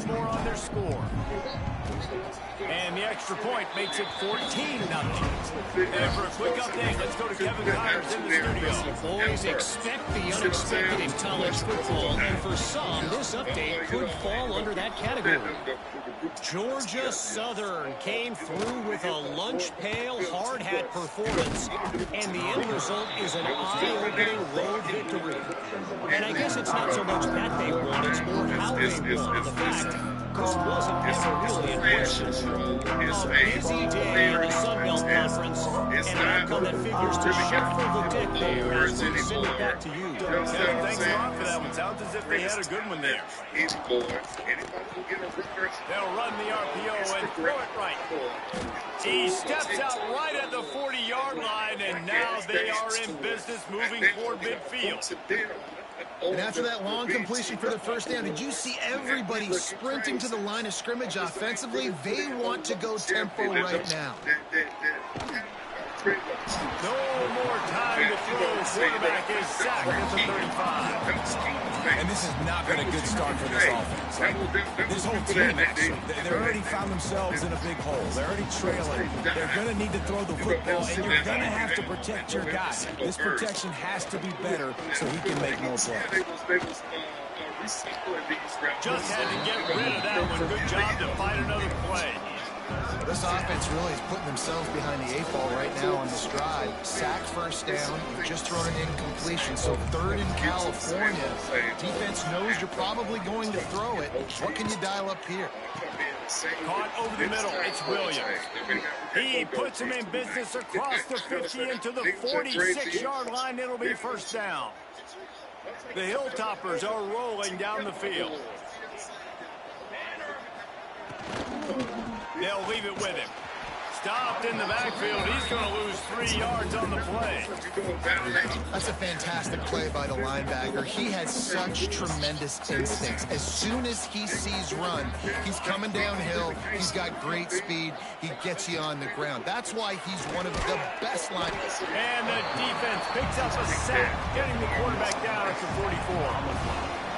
one more on their score. And the extra point makes it 14-0. And for a quick update, let's go to Kevin Connors in the studio. Boys, expect the unexpected in college football, and for some, this update could fall under that category. Georgia Southern came through with a lunch pail hard hat performance, and the end result is an eye-opening road victory. And I guess it's not so much that they won, it's more how they won. The fact, this wasn't ever really in question. A busy day in the Sun Belt Conference, and an outcome that figures to shuffle the deck there as we send it back to you. Kevin, thanks a lot for that one. Sounds as if they had a good one there. They'll run the RPO and throw it right. He steps out right at the 40-yard line, and now they are in business moving toward midfield. And after that long completion for the first down, did you see everybody sprinting to the line of scrimmage offensively? They want to go tempo right now. No more time to throw. Quarterback is sacked at the 35. And this has not been a good start for this offense. This whole team, they already found themselves in a big hole. They're already trailing. They're going to need to throw the football, and you're going to have to protect your guy. This protection has to be better so he can make more plays. Just had to get rid of that one. Good job to find another play. This offense really is putting themselves behind the 8 ball right now on this drive. Sack first down. You've just thrown an incompletion. So third in California. Defense knows you're probably going to throw it. What can you dial up here? Caught over the middle. It's Williams. He puts him in business across the 50 into the 46-yard line. It'll be first down. The Hilltoppers are rolling down the field. They'll leave it with him. Stopped in the backfield. He's going to lose 3 yards on the play. That's a fantastic play by the linebacker. He has such tremendous instincts. As soon as he sees run, he's coming downhill. He's got great speed. He gets you on the ground. That's why he's one of the best linebackers. And the defense picks up a sack, getting the quarterback down at the 44.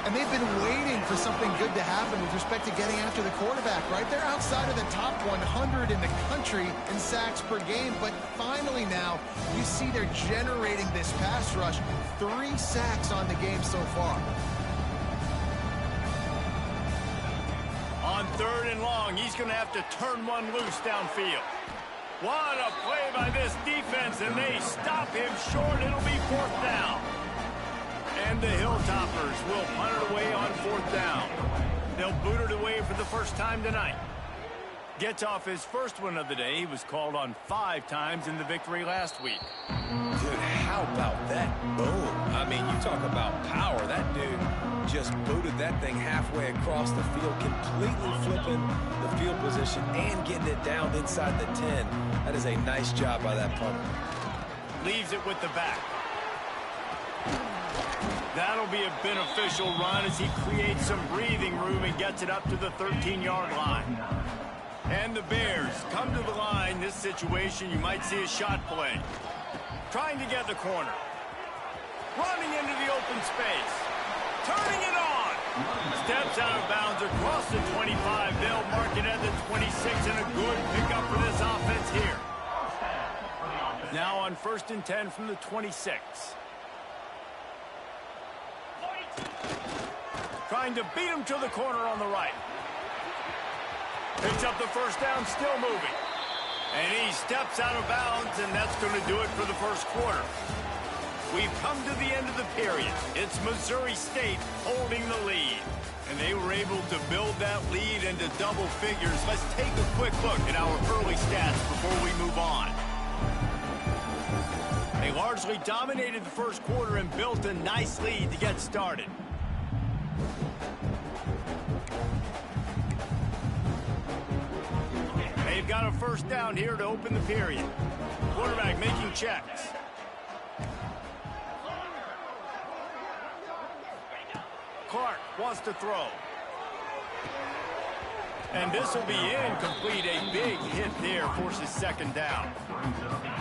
And they've been waiting for something good to happen with respect to getting after the quarterback, right? They're outside of the top 100 in the country in sacks per game, but finally now you see they're generating this pass rush. 3 sacks on the game so far. On third and long, he's going to have to turn one loose downfield. What a play by this defense, and they stop him short. It'll be fourth down. And the Hilltoppers will punt it away on fourth down. They'll boot it away for the first time tonight. Gets off his first one of the day. He was called on 5 times in the victory last week. Dude, how about that boom? I mean, you talk about power. That dude just booted that thing halfway across the field, completely flipping the field position and getting it down inside the 10. That is a nice job by that punter. Leaves it with the back. That'll be a beneficial run as he creates some breathing room and gets it up to the 13-yard line. And the Bears come to the line. This situation, you might see a shot play. Trying to get the corner. Running into the open space. Turning it on. Steps out of bounds across the 25. They'll mark it at the 26, and a good pickup for this offense here. Now on 1st and 10 from the 26. Trying to beat him to the corner on the right. Picks up the first down, still moving. And he steps out of bounds, and that's going to do it for the first quarter. We've come to the end of the period. It's Missouri State holding the lead. And they were able to build that lead into double figures. Let's take a quick look at our early stats before we move on. They largely dominated the first quarter and built a nice lead to get started. They've got a first down here to open the period. Quarterback making checks. Clark wants to throw. And this will be incomplete. A big hit there forces second down.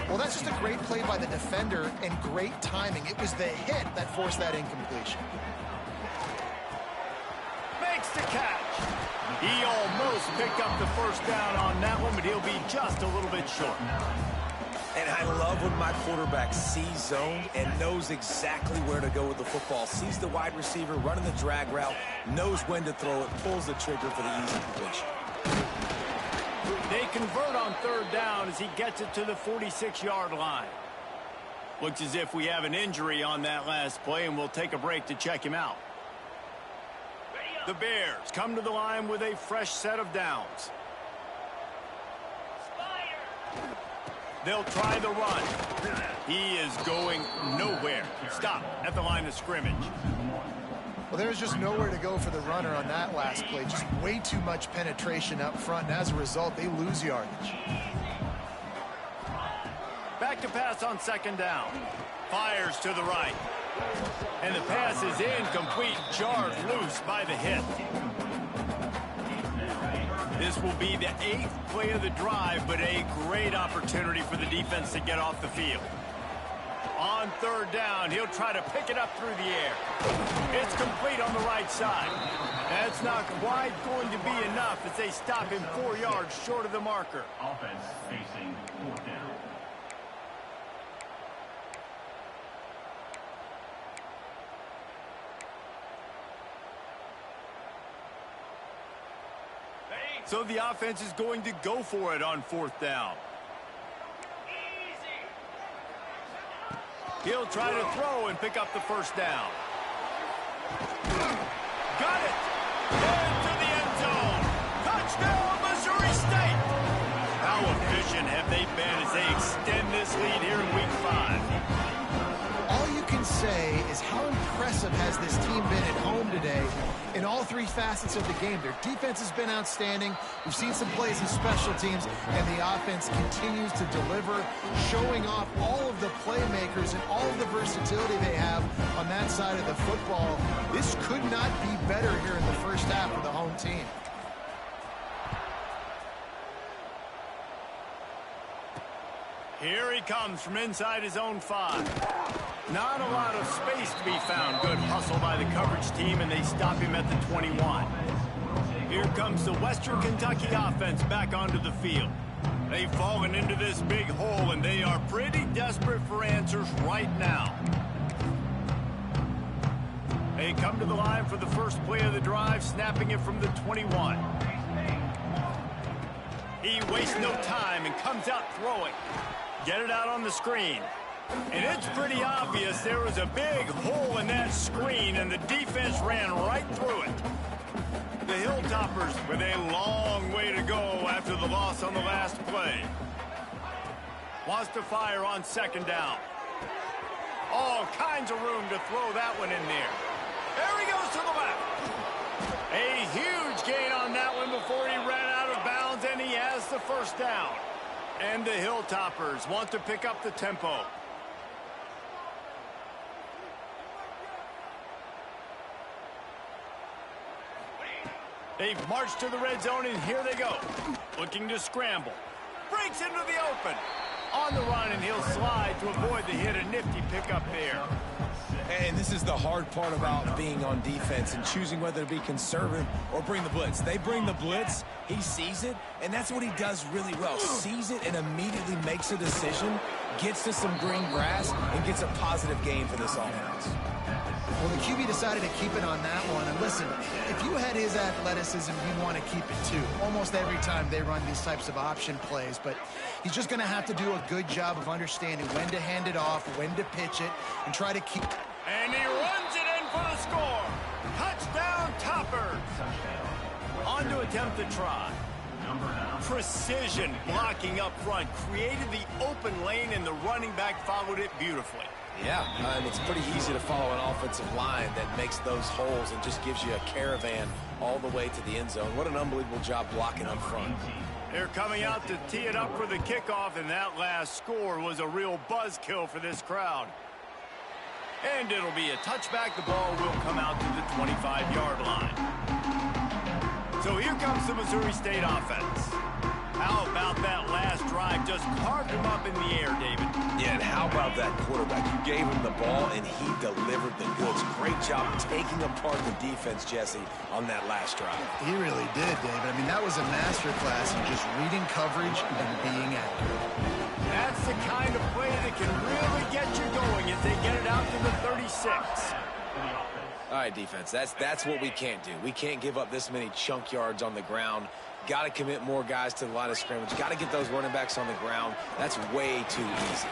Well, that's just a great play by the defender and great timing. It was the hit that forced that incompletion. Makes the catch. He almost picked up the first down on that one, but he'll be just a little bit short. And I love when my quarterback sees zone and knows exactly where to go with the football. Sees the wide receiver running the drag route, knows when to throw it, pulls the trigger for the easy completion. They convert on third down as he gets it to the 46-yard line. Looks as if we have an injury on that last play, and we'll take a break to check him out. The Bears come to the line with a fresh set of downs. They'll try the run. He is going nowhere. Stop at the line of scrimmage. Well, there's just nowhere to go for the runner on that last play. Just way too much penetration up front, and as a result, they lose yardage. Back to pass on second down. Fires to the right. And the pass is incomplete, jarred loose by the hit. This will be the 8th play of the drive, but a great opportunity for the defense to get off the field. On third down, he'll try to pick it up through the air. It's complete on the right side. That's not quite going to be enough as they stop him 4 yards short of the marker. Offense facing fourth down. So the offense is going to go for it on fourth down. He'll try to throw and pick up the first down. Got it! Into the end zone! Touchdown, Missouri State! How efficient have they been as they extend this lead here in Week 5? All you can say is how impressive has this team been at home today in all 3 facets of the game. Their defense has been outstanding. We've seen some plays in special teams, and the offense continues to deliver, showing off all of the playmakers and all of the versatility they have on that side of the football. This could not be better here in the first half of the home team. Here he comes from inside his own 5. Not a lot of space to be found. Good hustle by the coverage team, and they stop him at the 21. Here comes the Western Kentucky offense back onto the field. They've fallen into this big hole, and they are pretty desperate for answers right now. They come to the line for the first play of the drive, snapping it from the 21. He wastes no time and comes out throwing. Get it out on the screen. And it's pretty obvious there was a big hole in that screen, and the defense ran right through it. The Hilltoppers with a long way to go after the loss on the last play. Wants to fire on second down. All kinds of room to throw that one in there. There he goes to the left. A huge gain on that one before he ran out of bounds, and he has the first down. And the Hilltoppers want to pick up the tempo. They've marched to the red zone, and here they go. Looking to scramble. Breaks into the open. On the run, and he'll slide to avoid the hit. A nifty pickup there. And this is the hard part about being on defense and choosing whether to be conservative or bring the blitz. They bring the blitz, he sees it, and that's what he does really well. Sees it and immediately makes a decision, gets to some green grass, and gets a positive gain for this offense. Well, the QB decided to keep it on that one. And listen, if you had his athleticism, you'd want to keep it too. Almost every time they run these types of option plays. But he's just going to have to do a good job of understanding when to hand it off, when to pitch it, and try to keep... And he runs it in for the score. Touchdown, Toppers. On to attempt the try. Precision blocking up front. Created the open lane, and the running back followed it beautifully. Yeah, and it's pretty easy to follow an offensive line that makes those holes and just gives you a caravan all the way to the end zone. What an unbelievable job blocking up front. They're coming out to tee it up for the kickoff, and that last score was a real buzzkill for this crowd. And it'll be a touchback. The ball will come out to the 25-yard line. So here comes the Missouri State offense. How about that last drive? Just carved him up in the air, David. Yeah, and how about that quarterback? You gave him the ball, and he delivered the goods. Great job taking apart the defense, Jesse, on that last drive. He really did, David. I mean, that was a masterclass in just reading coverage and being accurate. That's the kind of play that can really get you going as they get it out to the 36. All right, defense, that's what we can't do. We can't give up this many chunk yards on the ground. Got to commit more guys to the line of scrimmage. Got to get those running backs on the ground. That's way too easy.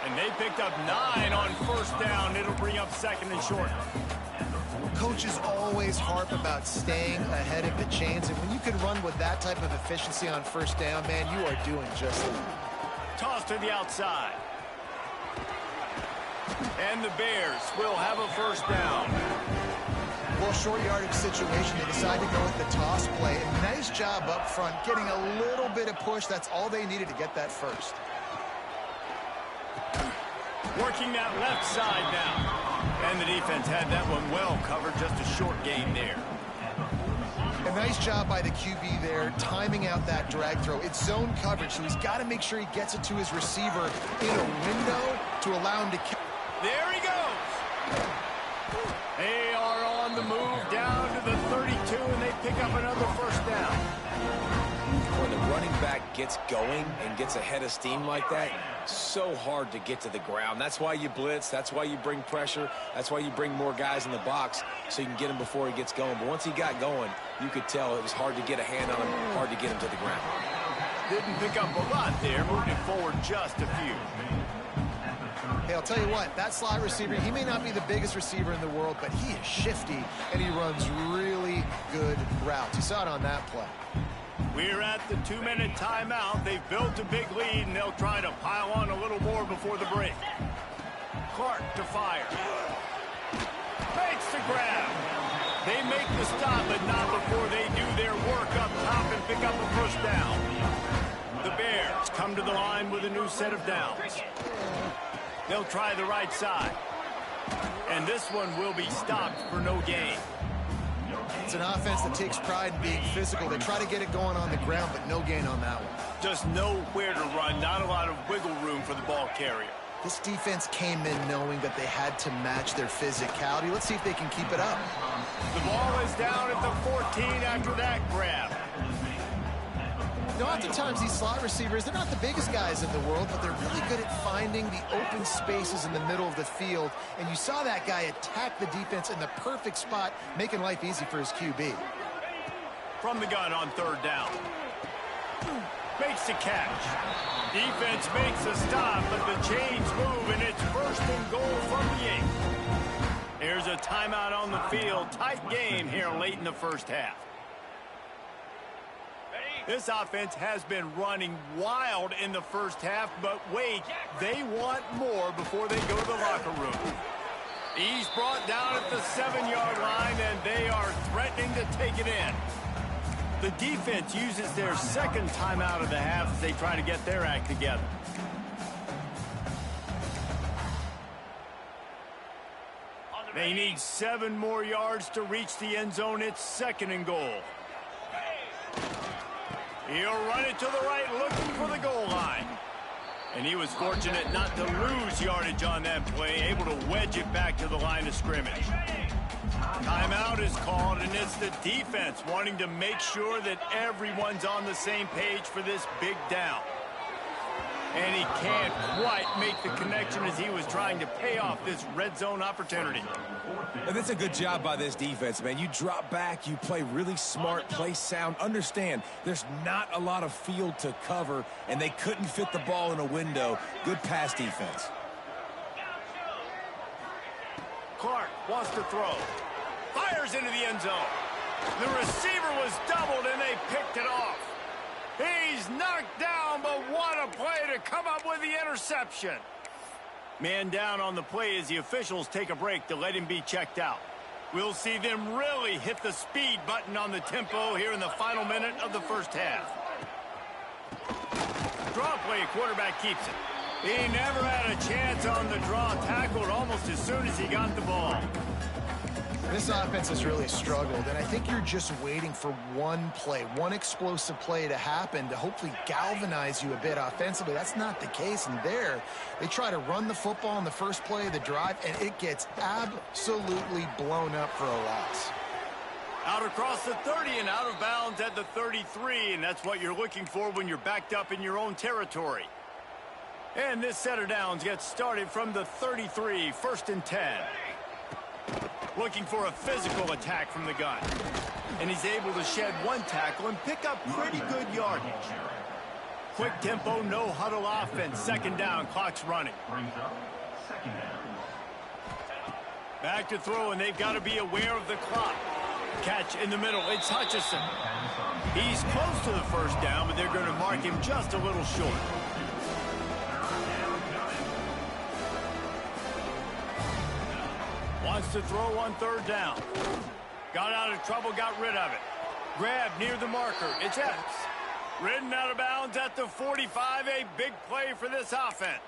And they picked up 9 on first down. It'll bring up second and short. Coaches always harp about staying ahead of the chains, and when you can run with that type of efficiency on first down, man, you are doing just that. Toss to the outside. And the Bears will have a first down. Well, short yardage situation, they decide to go with the toss play. And nice job up front, getting a little bit of push. That's all they needed to get that first. Working that left side now. And the defense had that one well covered, just a short gain there. A nice job by the QB there, timing out that drag throw. It's zone coverage, so he's got to make sure he gets it to his receiver in a window to allow him to catch. There he goes. They are on the move down to the 32, and they pick up another first down. When the running back gets going and gets ahead of steam like that, so hard to get to the ground. That's why you blitz. That's why you bring pressure. That's why you bring more guys in the box so you can get him before he gets going. But once he got going, you could tell it was hard to get a hand on him, hard to get him to the ground. Didn't pick up a lot there, moving it forward just a few. Hey, I'll tell you what, that slot receiver, he may not be the biggest receiver in the world, but he is shifty, and he runs really good routes. You saw it on that play. We're at the 2-minute timeout. They've built a big lead, and they'll try to pile on a little more before the break. Clark to fire. Makes the grab. They make the stop, but not before they do their work up top and pick up a first down. The Bears come to the line with a new set of downs. They'll try the right side. And this one will be stopped for no gain. It's an offense that takes pride in being physical. They try to get it going on the ground, but no gain on that one. Just nowhere to run, not a lot of wiggle room for the ball carrier. This defense came in knowing that they had to match their physicality. Let's see if they can keep it up. The ball is down at the 14 after that grab. You know, oftentimes these slot receivers, they're not the biggest guys in the world, but they're really good at finding the open spaces in the middle of the field. And you saw that guy attack the defense in the perfect spot, making life easy for his QB. From the gun on third down. Makes the catch. Defense makes a stop, but the chains move, and it's first and goal from the 8. There's a timeout on the field. Tight game here late in the first half. This offense has been running wild in the first half, but wait, they want more before they go to the locker room. He's brought down at the 7-yard line, and they are threatening to take it in. The defense uses their second timeout of the half as they try to get their act together. They need 7 more yards to reach the end zone. It's second and goal. He'll run it to the right, looking for the goal line. And he was fortunate not to lose yardage on that play, able to wedge it back to the line of scrimmage. Timeout is called, and it's the defense wanting to make sure that everyone's on the same page for this big down. And he can't quite make the connection as he was trying to pay off this red zone opportunity. And that's a good job by this defense, man. You drop back, you play really smart, play sound. Understand, there's not a lot of field to cover, and they couldn't fit the ball in a window. Good pass defense. Clark wants to throw. Fires into the end zone. The receiver was doubled, and they picked it off. He's knocked down, but what a play to come up with the interception. Man down on the play as the officials take a break to let him be checked out. We'll see them really hit the speed button on the tempo here in the final minute of the first half. Draw play, quarterback keeps it. He never had a chance on the draw, tackled almost as soon as he got the ball. This offense has really struggled, and I think you're just waiting for one play, one explosive play to happen to hopefully galvanize you a bit offensively. That's not the case, and there, they try to run the football in the first play of the drive, and it gets absolutely blown up for a loss. Out across the 30 and out of bounds at the 33, and that's what you're looking for when you're backed up in your own territory. And this set of downs gets started from the 33, 1st and 10. Looking for a physical attack from the gun. And he's able to shed one tackle and pick up pretty good yardage. Quick tempo, no huddle offense. 2nd down, clock's running. Brings up 2nd down. Back to throw, and they've got to be aware of the clock. Catch in the middle, it's Hutchison. He's close to the 1st down, but they're going to mark him just a little short. Wants to throw on 3rd down. Got out of trouble, got rid of it. Grab near the marker, it's Epps. Ridden out of bounds at the 45, a big play for this offense.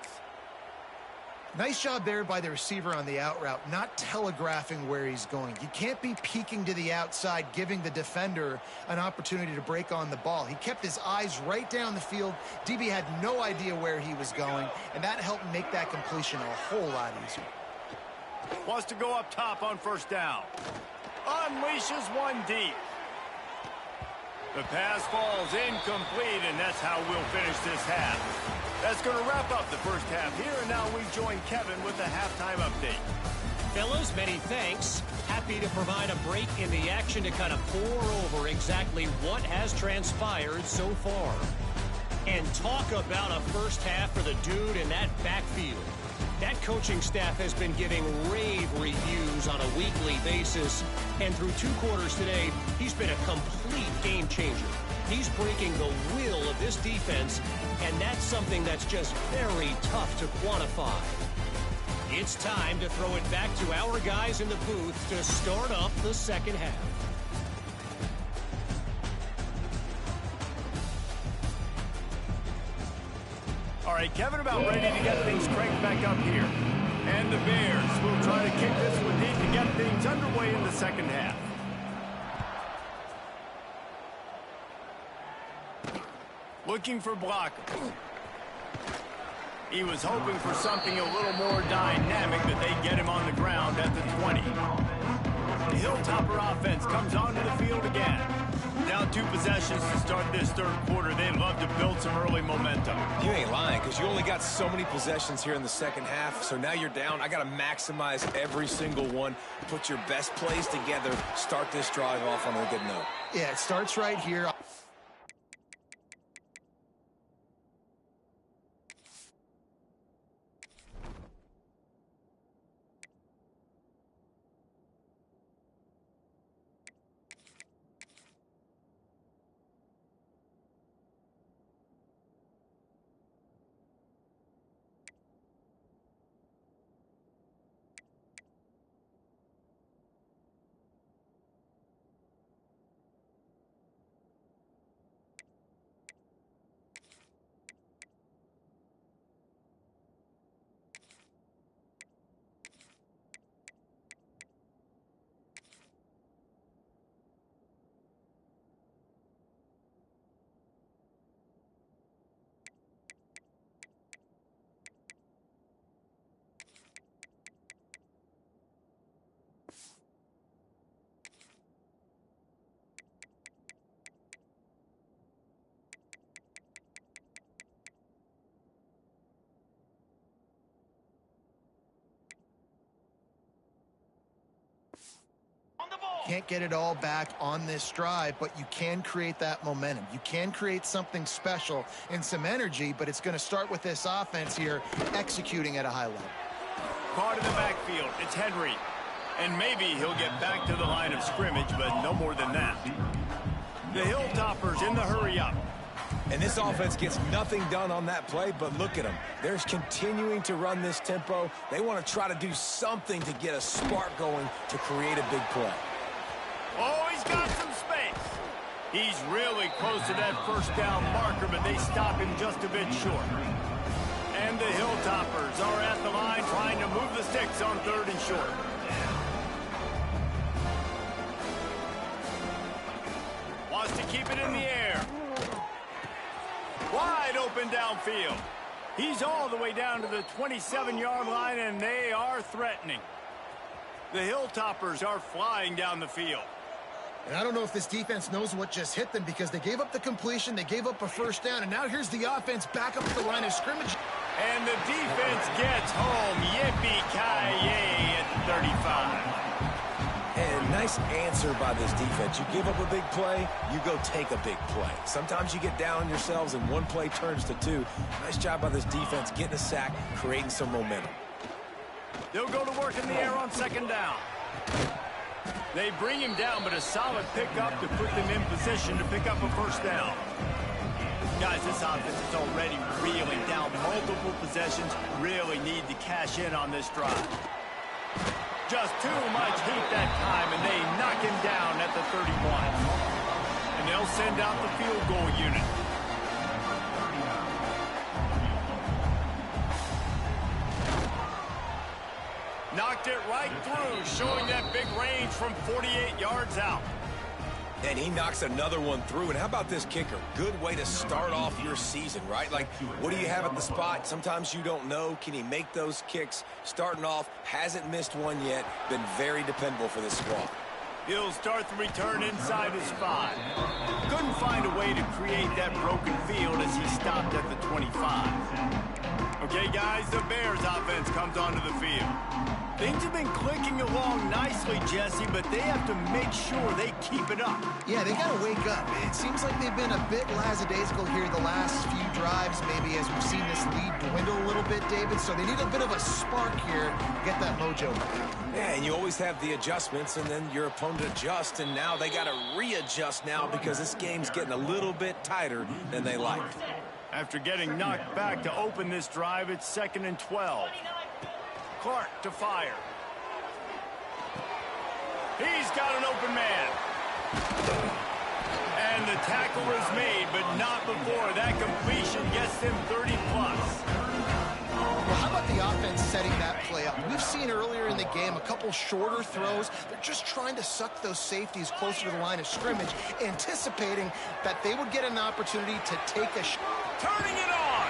Nice job there by the receiver on the out route, not telegraphing where he's going. You can't be peeking to the outside, giving the defender an opportunity to break on the ball. He kept his eyes right down the field. DB had no idea where he was going, and that helped make that completion a whole lot easier. Wants to go up top on 1st down. Unleashes one deep. The pass falls incomplete, and that's how we'll finish this half. That's going to wrap up the first half here, and now we join Kevin with the halftime update. Fellas, many thanks. Happy to provide a break in the action to kind of pour over exactly what has transpired so far. And talk about a first half for the dude in that backfield. That coaching staff has been giving rave reviews on a weekly basis, and through 2 quarters today, he's been a complete game changer. He's breaking the will of this defense, and that's something that's just very tough to quantify. It's time to throw it back to our guys in the booth to start up the second half. All right, Kevin, about ready to get things cranked back up here. And the Bears will try to kick this one deep to get things underway in the second half. Looking for blockers. He was hoping for something a little more dynamic, that they'd get him on the ground at the 20. The Hilltopper offense comes onto the field again. Down 2 possessions to start this 3rd quarter. They'd love to build some early momentum. You ain't lying, because you only got so many possessions here in the second half, so now you're down. I got to maximize every single one, put your best plays together, start this drive off on a good note. Yeah, it starts right here. Can't get it all back on this drive, but you can create that momentum. You can create something special and some energy, but it's going to start with this offense here executing at a high level. Caught in the backfield, it's Henry. And maybe he'll get back to the line of scrimmage, but no more than that. The Hilltoppers in the hurry up. And this offense gets nothing done on that play, but look at them. They're continuing to run this tempo. They want to try to do something to get a spark going to create a big play. Oh, he's got some space. He's really close to that 1st down marker, but they stop him just a bit short. And the Hilltoppers are at the line trying to move the sticks on 3rd and short. keep it in the air. Wide open downfield. He's all the way down to the 27-yard line, and they are threatening. The Hilltoppers are flying down the field. And I don't know if this defense knows what just hit them because they gave up the completion, they gave up a first down, and now here's the offense back up at the line of scrimmage. And the defense gets home. Yippee-ki-yay at the 35. And nice answer by this defense. You give up a big play, you go take a big play. Sometimes you get down on yourselves and one play turns to two. Nice job by this defense getting a sack, creating some momentum. They'll go to work in the air on second down. They bring him down, but a solid pickup to put them in position to pick up a first down. Guys, this offense is already reeling down multiple possessions. Really need to cash in on this drive. Just too much heat that time, and they knock him down at the 31. And they'll send out the field goal unit. Knocked it right through, showing that big range from 48 yards out. And he knocks another one through. And how about this kicker? Good way to start off your season, right? Like, what do you have at the spot? Sometimes you don't know. Can he make those kicks? Starting off, hasn't missed one yet. Been very dependable for this squad. He'll start the return inside his 5. Couldn't find a way to create that broken field as he stopped at the 25. Okay, guys, the Bears offense comes onto the field. Things have been clicking along nicely, Jesse, but they have to make sure they keep it up. Yeah, they got to wake up. It seems like they've been a bit lackadaisical here the last few drives, maybe as we've seen this lead dwindle a little bit, David. So they need a bit of a spark here to get that mojo back. Yeah, and you always have the adjustments, and then your opponent adjusts, and now they got to readjust now because this game's getting a little bit tighter than they liked. After getting knocked back to open this drive, it's 2nd and 12. Clark to fire. He's got an open man. And the tackle is made, but not before that completion gets them 30+. Well, how about the offense setting that play up? We've seen earlier in the game a couple shorter throws. They're just trying to suck those safeties closer to the line of scrimmage, anticipating that they would get an opportunity to take a shot. Turning it on!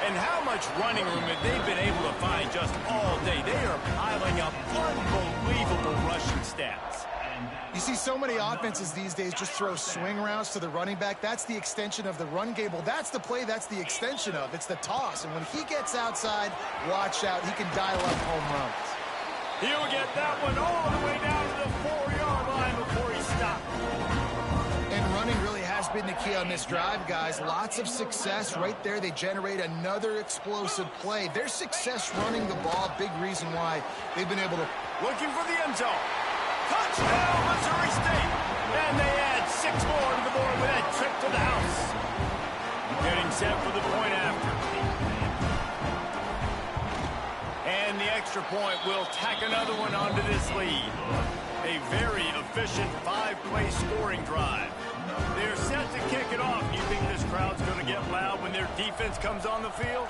And how much running room have they been able to find just all day? They are piling up unbelievable rushing stats. You see so many offenses these days just throw swing routes to the running back. That's the extension of the run game. Well, that's the play that's the extension of. It's the toss. And when he gets outside, watch out. He can dial up home runs. He'll get that one all the way down to the 4-yard line before he stops. And running really has been the key on this drive, guys. Lots of success right there. They generate another explosive play. Their success running the ball, big reason why they've been able to. Looking for the end zone. Touchdown, Missouri State. And they add 6 more to the board with that trip to the house. Getting set for the point after. And the extra point will tack another one onto this lead. A very efficient 5-play scoring drive. They're set to kick it off. Do you think this crowd's going to get loud when their defense comes on the field?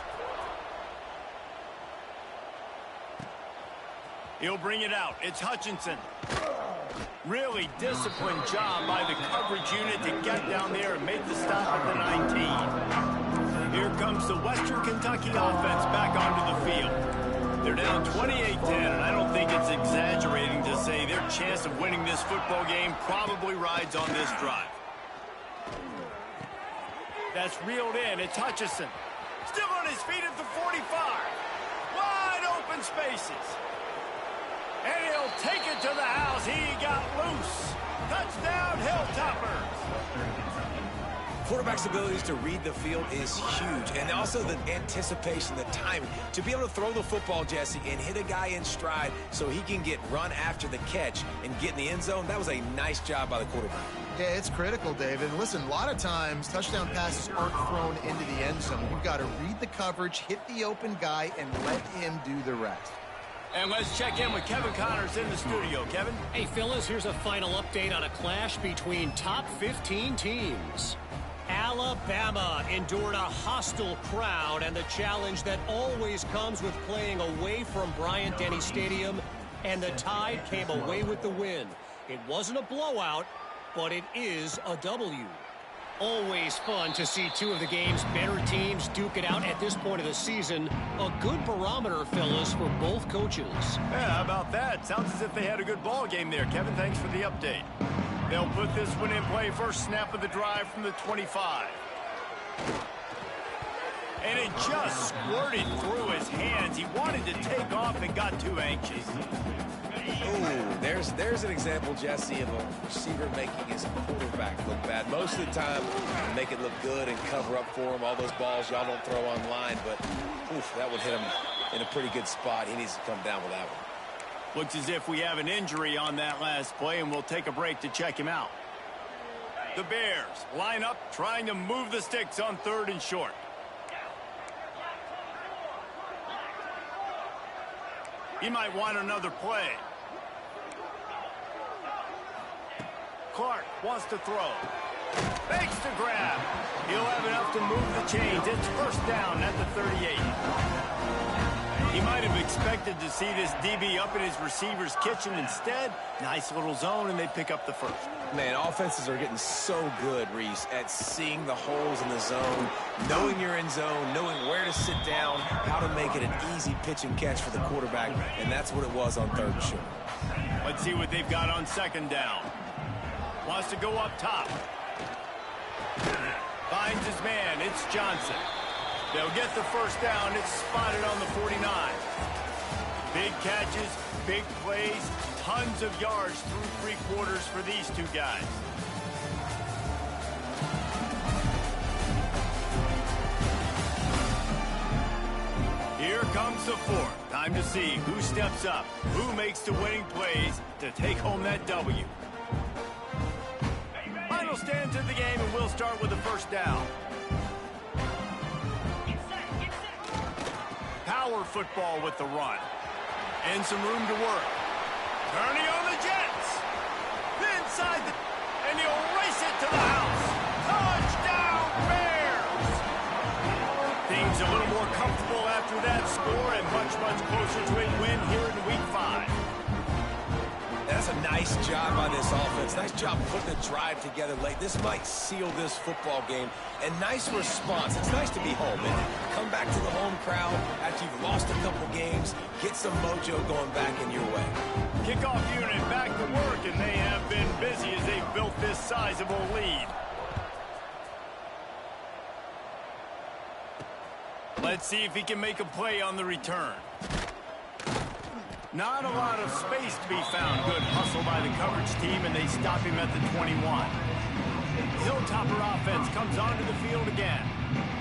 He'll bring it out. It's Hutchinson. Really disciplined job by the coverage unit to get down there and make the stop at the 19. Here comes the Western Kentucky offense back onto the field. They're down 28-10, and I don't think it's exaggerating to say their chance of winning this football game probably rides on this drive. That's reeled in. It's Hutchinson. Still on his feet at the 45. Wide open spaces. And he'll take it to the house. He got loose. Touchdown, Hilltoppers. Quarterback's abilities to read the field is huge. And also the anticipation, the timing. To be able to throw the football, Jesse, and hit a guy in stride so he can get run after the catch and get in the end zone, that was a nice job by the quarterback. Yeah, it's critical, David. Listen, a lot of times touchdown passes aren't thrown into the end zone. You've got to read the coverage, hit the open guy, and let him do the rest. And let's check in with Kevin Connors in the studio. Kevin? Hey, Phyllis, here's a final update on a clash between top 15 teams. Alabama endured a hostile crowd and the challenge that always comes with playing away from Bryant-Denny Stadium, and the Tide came away with the win. It wasn't a blowout, but it is a W. Always fun to see two of the game's better teams duke it out at this point of the season. A good barometer, fellas, for both coaches. Yeah, how about that? Sounds as if they had a good ball game there. Kevin, thanks for the update. They'll put this one in play. First snap of the drive from the 25. And it just squirted through his hands. He wanted to take off and got too anxious. Ooh, there's an example, Jesse, of a receiver making his quarterback look bad. Most of the time, make it look good and cover up for him. All those balls y'all don't throw online, but oof, that would hit him in a pretty good spot. He needs to come down with that one. Looks as if we have an injury on that last play, and we'll take a break to check him out. The Bears line up, trying to move the sticks on 3rd and short. He might want another play. Clark wants to throw. Fakes the grab. He'll have enough to move the chains. It's first down at the 38. He might have expected to see this DB up in his receiver's kitchen. Instead, nice little zone, and they pick up the first. Man, offenses are getting so good, Reese, at seeing the holes in the zone, knowing you're in zone, knowing where to sit down, how to make it an easy pitch and catch for the quarterback, and that's what it was on 3rd and short. Let's see what they've got on 2nd down. Wants to go up top. Finds his man. It's Johnson. They'll get the first down. It's spotted on the 49. Big catches, big plays, tons of yards through 3 quarters for these two guys. Here comes the 4th. Time to see who steps up, who makes the winning plays to take home that W. Final stand to the game, and we'll start with the first down. Power football with the run. And some room to work. Turning on the Jets. Inside the... And he'll race it to the house. Touchdown, Bears! Things a little more comfortable after that score and much, much closer to a win here in Week 5. That's a nice job by this offense. Nice job putting the drive together late. This might seal this football game. And nice response. It's nice to be home and come back to the home crowd after you've lost a couple games. Get some mojo going back in your way. Kickoff unit back to work, and they have been busy as they've built this sizable lead. Let's see if he can make a play on the return. Not a lot of space to be found. Good hustle by the coverage team, and they stop him at the 21. Hilltopper offense comes onto the field again.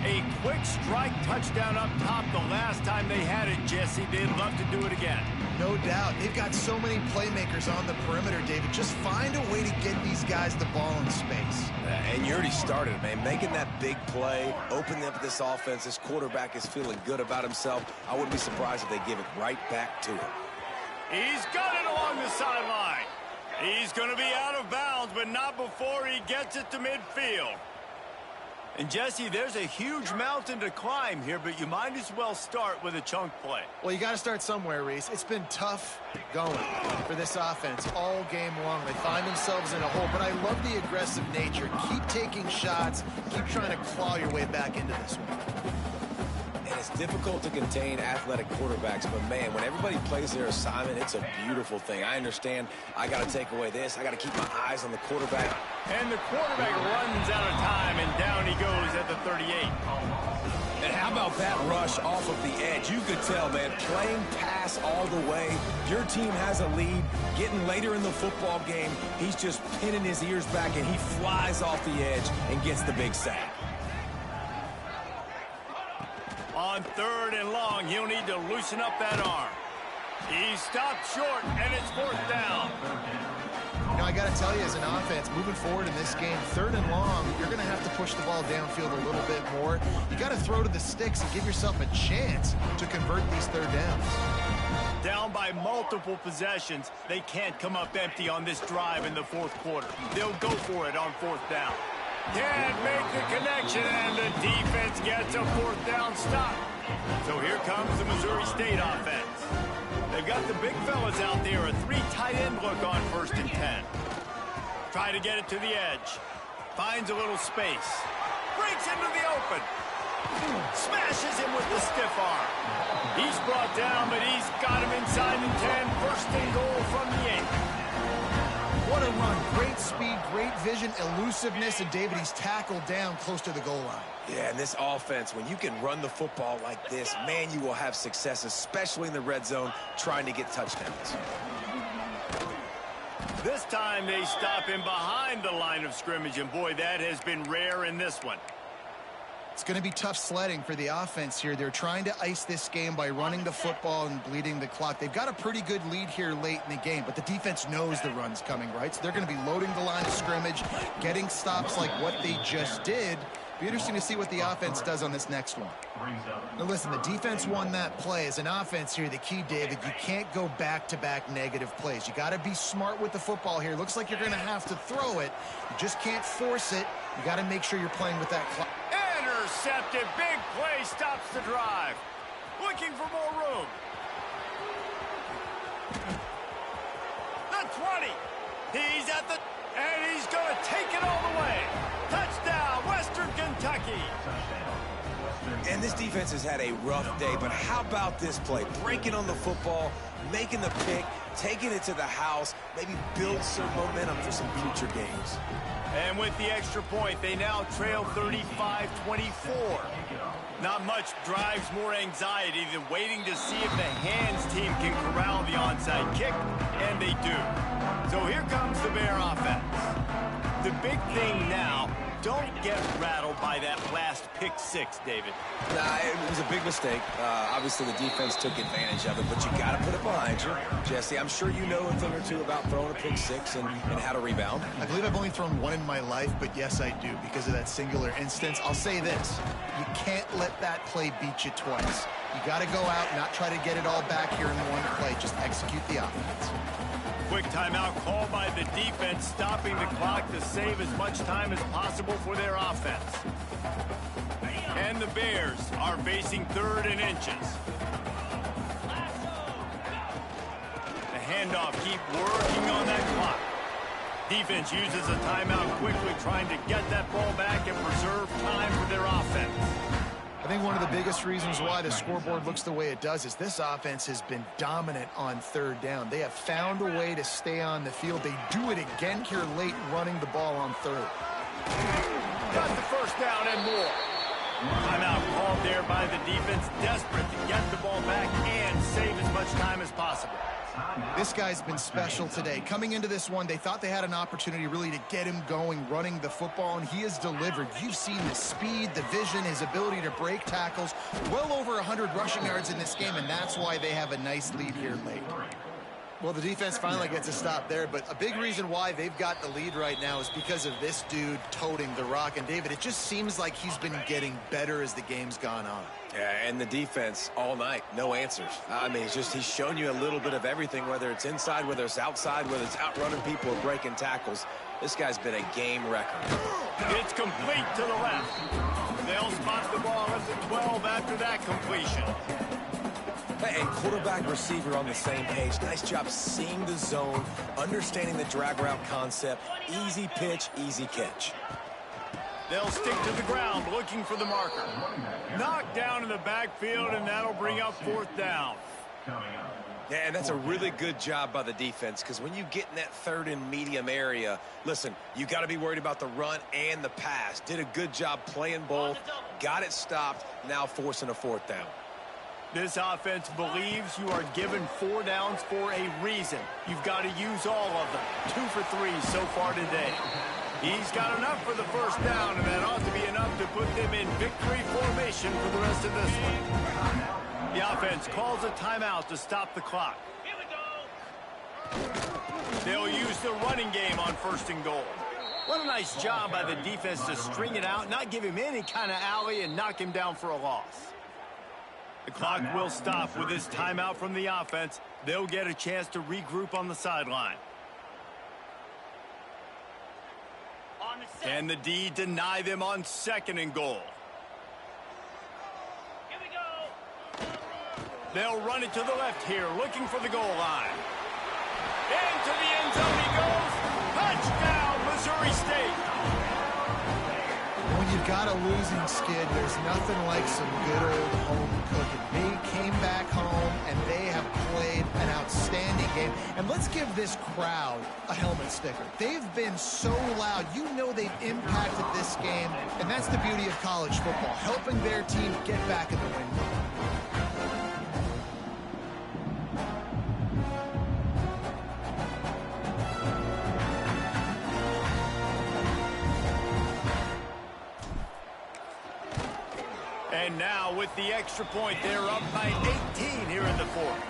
A quick strike touchdown up top the last time they had it, Jesse. They'd love to do it again. No doubt. They've got so many playmakers on the perimeter, David. Just find a way to get these guys the ball in space. And you already started, man. Making that big play, opening up this offense. This quarterback is feeling good about himself. I wouldn't be surprised if they give it right back to him. He's got it along the sideline. He's going to be out of bounds, but not before he gets it to midfield. And, Jesse, there's a huge mountain to climb here, but you might as well start with a chunk play. Well, you got to start somewhere, Reese. It's been tough going for this offense all game long. They find themselves in a hole, but I love the aggressive nature. Keep taking shots. Keep trying to claw your way back into this one. And it's difficult to contain athletic quarterbacks, but, man, when everybody plays their assignment, it's a beautiful thing. I understand I got to take away this. I got to keep my eyes on the quarterback. And the quarterback runs out of time, and down he goes at the 38. And how about that rush off of the edge? You could tell, man, playing pass all the way. Your team has a lead. Getting later in the football game, he's just pinning his ears back, and he flies off the edge and gets the big sack. On 3rd and long, he'll need to loosen up that arm. He stopped short, and it's 4th down. You know, I got to tell you, as an offense, moving forward in this game, 3rd and long, you're going to have to push the ball downfield a little bit more. You got to throw to the sticks and give yourself a chance to convert these 3rd downs. Down by multiple possessions, they can't come up empty on this drive in the 4th quarter. They'll go for it on 4th down. Can't make the connection, and the defense gets a 4th down stop. So here comes the Missouri State offense. They've got the big fellas out there, a 3 tight end look on 1st and 10. Try to get it to the edge. Finds a little space. Breaks into the open. Smashes him with the stiff arm. He's brought down, but he's got him inside the 10. First and goal from the 8. What a run. Great speed, great vision, elusiveness, and David, he's tackled down close to the goal line. Yeah, and this offense, when you can run the football like this, man, you will have success, especially in the red zone, trying to get touchdowns. This time they stop him behind the line of scrimmage, and boy, that has been rare in this one. It's going to be tough sledding for the offense here. They're trying to ice this game by running the football and bleeding the clock. They've got a pretty good lead here late in the game, but the defense knows the run's coming, right? So they're going to be loading the line of scrimmage, getting stops like what they just did. Be interesting to see what the offense does on this next one. Now listen, the defense won that play. As an offense here, the key, David, you can't go back-to-back negative plays. You got to be smart with the football here. Looks like you're going to have to throw it. You just can't force it. You got to make sure you're playing with that clock. Intercepted. Big play stops the drive. Looking for more room. The 20. He's at the... And he's going to take it all the way. Touchdown, Western Kentucky. And this defense has had a rough day, but how about this play? Breaking on the football, making the pick, taking it to the house, maybe build some momentum for some future games. And with the extra point, they now trail 35-24. Not much drives more anxiety than waiting to see if the hands team can corral the onside kick, and they do. So here comes the Bear offense. The big thing now, don't get rattled by that last pick six, David. Nah, it was a big mistake. Obviously, the defense took advantage of it, but you got to put it behind you. Jesse, I'm sure you know a thing or two about throwing a pick six and how to rebound. I believe I've only thrown one in my life, but yes, I do, because of that singular instance. I'll say this. You can't let that play beat you twice. You got to go out, not try to get it all back here in one play. Just execute the offense. Quick timeout called by the defense, stopping the clock to save as much time as possible for their offense. And the Bears are facing 3rd and inches. The handoff, keep working on that clock. Defense uses a timeout quickly, trying to get that ball back and preserve time for their offense. I think one of the biggest reasons why the scoreboard looks the way it does is this offense has been dominant on 3rd down. They have found a way to stay on the field. They do it again here late, running the ball on 3rd. Got the first down and more. Timeout called there by the defense, desperate to get the ball back and save as much time as possible. This guy's been special today. Coming into this one, they thought they had an opportunity really to get him going, running the football, and he has delivered. You've seen the speed, the vision, his ability to break tackles. Well over 100 rushing yards in this game, and that's why they have a nice lead here late. Well, the defense finally gets a stop there, but a big reason why they've got the lead right now is because of this dude toting the rock. And, David, it just seems like he's been getting better as the game's gone on. Yeah, and the defense all night, no answers. I mean, he's shown you a little bit of everything, whether it's inside, whether it's outside, whether it's outrunning people or breaking tackles. This guy's been a game wrecker. It's complete to the left. They'll spot the ball at the 12 after that completion. Hey, and quarterback receiver on the same page. Nice job seeing the zone, understanding the drag route concept. Easy pitch, easy catch. They'll stick to the ground, looking for the marker. Knocked down in the backfield, and that'll bring up 4th down. Yeah, and that's a really good job by the defense, because when you get in that 3rd and medium area, listen, you got to be worried about the run and the pass. Did a good job playing both, got it stopped, now forcing a 4th down. This offense believes you are given 4 downs for a reason. You've got to use all of them. 2 for 3 so far today. He's got enough for the first down, and that ought to be enough to put them in victory formation for the rest of this one. The offense calls a timeout to stop the clock. Here we go. They'll use the running game on 1st and goal. What a nice job by the defense to string it out, not give him any kind of alley, and knock him down for a loss. The clock will stop with this timeout from the offense. They'll get a chance to regroup on the sideline. And the D deny them on 2nd and goal. Here we go. They'll run it to the left here, looking for the goal line. Into the end zone he goes. Touchdown, got a losing skid, there's nothing like some good old home cooking. They came back home, and they have played an outstanding game. And let's give this crowd a helmet sticker. They've been so loud. You know they've impacted this game, and that's the beauty of college football, helping their team get back in the win column. And now with the extra point, they're up by 18 here in the fourth.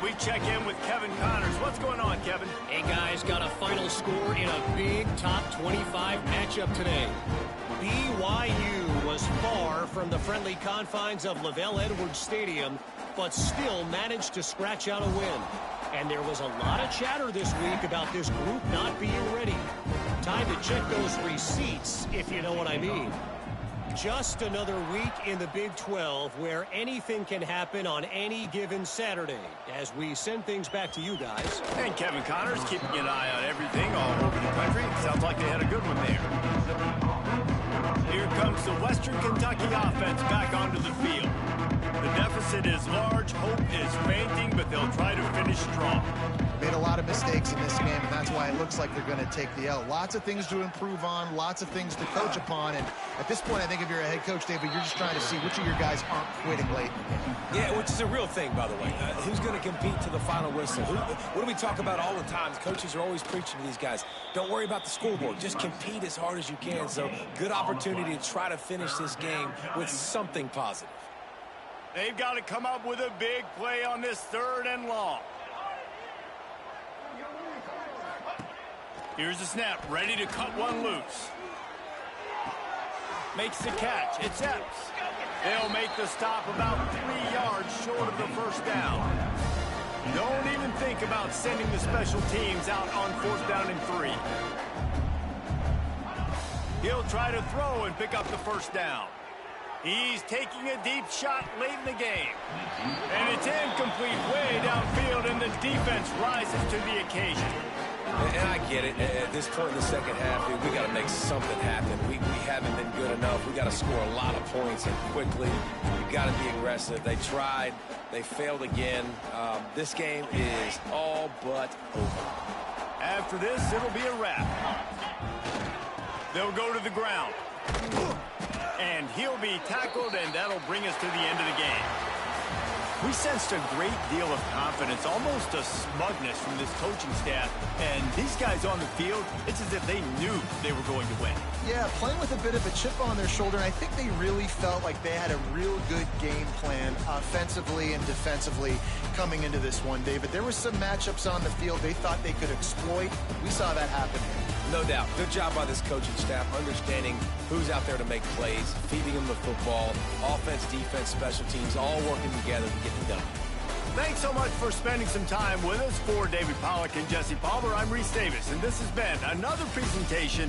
We check in with Kevin Connors. What's going on, Kevin? Hey, guys, got a final score in a big top 25 matchup today. BYU was far from the friendly confines of LaVell Edwards Stadium, but still managed to scratch out a win. And there was a lot of chatter this week about this group not being ready. Time to check those receipts, if you know what I mean. Just another week in the Big 12 where anything can happen on any given Saturday. As we send things back to you guys. And Kevin Connors keeping an eye on everything all over the country. Sounds like they had a good one there. Here comes the Western Kentucky offense back onto the field. The deficit is large, hope is fainting, but they'll try to finish strong. Made a lot of mistakes in this game, and that's why it looks like they're going to take the L. Lots of things to improve on, lots of things to coach upon, and at this point, I think if you're a head coach, David, you're just trying to see which of your guys aren't quitting late. Yeah, which is a real thing, by the way. Who's going to compete to the final whistle? What do we talk about all the time? Coaches are always preaching to these guys. Don't worry about the scoreboard. Just compete as hard as you can. So, good opportunity to try to finish this game with something positive. They've got to come up with a big play on this 3rd and long. Here's the snap, ready to cut one loose. Makes the catch, it's Epps. They'll make the stop about 3 yards short of the first down. Don't even think about sending the special teams out on 4th down and 3. He'll try to throw and pick up the first down. He's taking a deep shot late in the game. And it's incomplete way downfield, and the defense rises to the occasion. And I get it. At this point in the second half, dude, we got to make something happen. We haven't been good enough. We got to score a lot of points and quickly. We got to be aggressive. They tried. They failed again. This game is all but over. After this, it'll be a wrap. They'll go to the ground. And he'll be tackled, and that'll bring us to the end of the game. We sensed a great deal of confidence, almost a smugness from this coaching staff. And these guys on the field, it's as if they knew they were going to win. Yeah, playing with a bit of a chip on their shoulder. And I think they really felt like they had a real good game plan offensively and defensively coming into this one, David. There were some matchups on the field they thought they could exploit. We saw that happen here. No doubt. Good job by this coaching staff, understanding who's out there to make plays, feeding them the football, offense, defense, special teams, all working together to get it done. Thanks so much for spending some time with us. For David Pollack and Jesse Palmer, I'm Reese Davis, and this has been another presentation